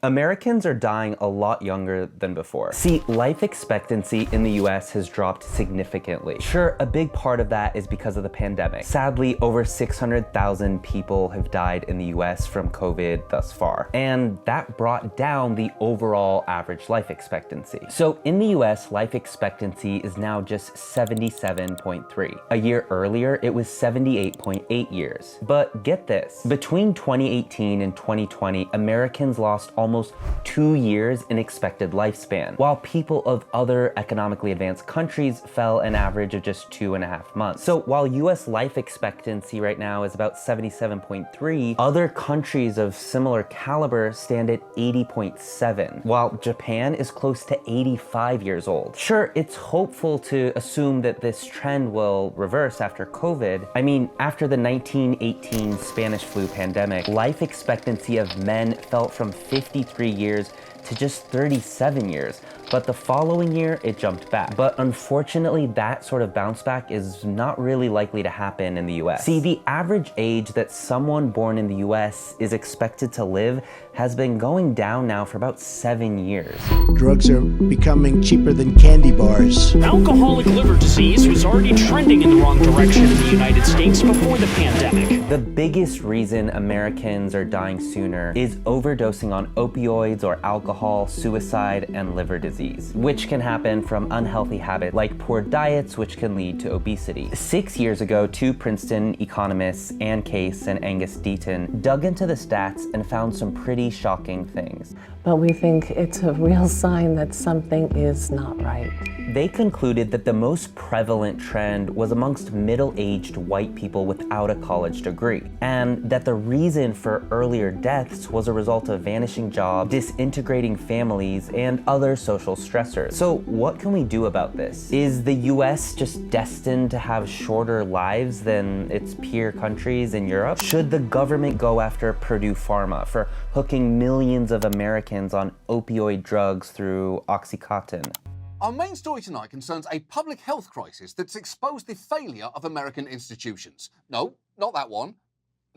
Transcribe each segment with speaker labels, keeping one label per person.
Speaker 1: Americans are dying a lot younger than before. See, life expectancy in the US has dropped significantly. Sure, a big part of that is because of the pandemic. Sadly, over 600,000 people have died in the US from COVID thus far, and that brought down the overall average life expectancy. So in the US, life expectancy is now just 77.3. A year earlier, it was 78.8 years. But get this, between 2018 and 2020, Americans lost almost 2 years in expected lifespan, while people of other economically advanced countries fell an average of just 2.5 months. So while US life expectancy right now is about 77.3, other countries of similar caliber stand at 80.7, while Japan is close to 85 years old. Sure, it's hopeful to assume that this trend will reverse after COVID. I mean, after the 1918 Spanish flu pandemic, life expectancy of men fell from 53 years to just 37 years, but the following year it jumped back. But unfortunately, that sort of bounce back is not really likely to happen in the US. See, the average age that someone born in the US is expected to live has been going down now for about 7 years.
Speaker 2: Drugs are becoming cheaper than candy bars.
Speaker 3: Alcoholic liver disease was already trending in the wrong direction in the United States before the pandemic.
Speaker 1: The biggest reason Americans are dying sooner is overdosing on opioids or alcohol, suicide, and liver disease, which can happen from unhealthy habits like poor diets, which can lead to obesity. 6 years ago, 2 Princeton economists, Ann Case and Angus Deaton, dug into the stats and found some pretty shocking things.
Speaker 4: But we think it's a real sign that something is not right.
Speaker 1: They concluded that the most prevalent trend was amongst middle-aged white people without a college degree, and that the reason for earlier deaths was a result of vanishing jobs, disintegrating families, and other social stressors. So what can we do about this? Is the US just destined to have shorter lives than its peer countries in Europe? Should the government go after Purdue Pharma for hooking millions of Americans on opioid drugs through Oxycontin?
Speaker 5: Our main story tonight concerns a public health crisis that's exposed the failure of American institutions. No, not that one.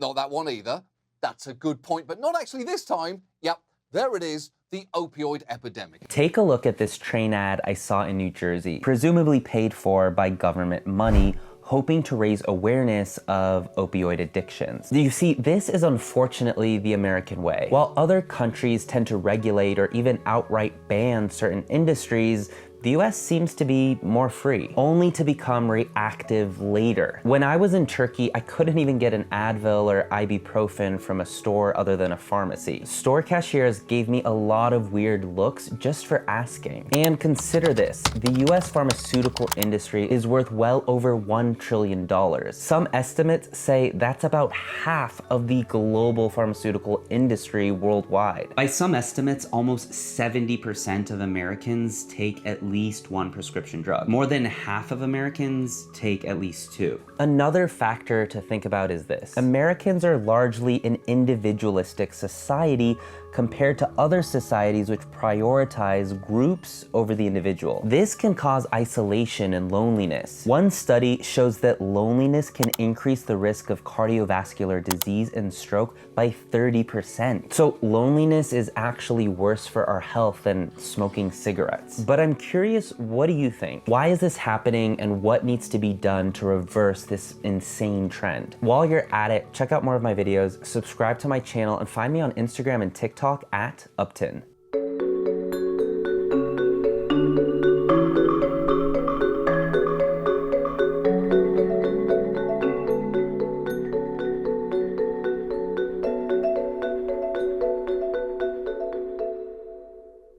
Speaker 5: Not that one either. That's a good point, but not actually this time. Yep, there it is, the opioid epidemic.
Speaker 1: Take a look at this train ad I saw in New Jersey, presumably paid for by government money, hoping to raise awareness of opioid addictions. You see, this is unfortunately the American way. While other countries tend to regulate or even outright ban certain industries, the US seems to be more free, only to become reactive later. When I was in Turkey, I couldn't even get an Advil or ibuprofen from a store other than a pharmacy. Store cashiers gave me a lot of weird looks just for asking. And consider this, the US pharmaceutical industry is worth well over $1 trillion. Some estimates say that's about half of the global pharmaceutical industry worldwide. By some estimates, almost 70% of Americans take at least one prescription drug. More than half of Americans take at least 2. Another factor to think about is this. Americans are largely an individualistic society compared to other societies which prioritize groups over the individual. This can cause isolation and loneliness. One study shows that loneliness can increase the risk of cardiovascular disease and stroke by 30%. So loneliness is actually worse for our health than smoking cigarettes. But I'm curious, what do you think? Why is this happening and what needs to be done to reverse this insane trend? While you're at it, check out more of my videos, subscribe to my channel, and find me on Instagram and TikTok at Uptin.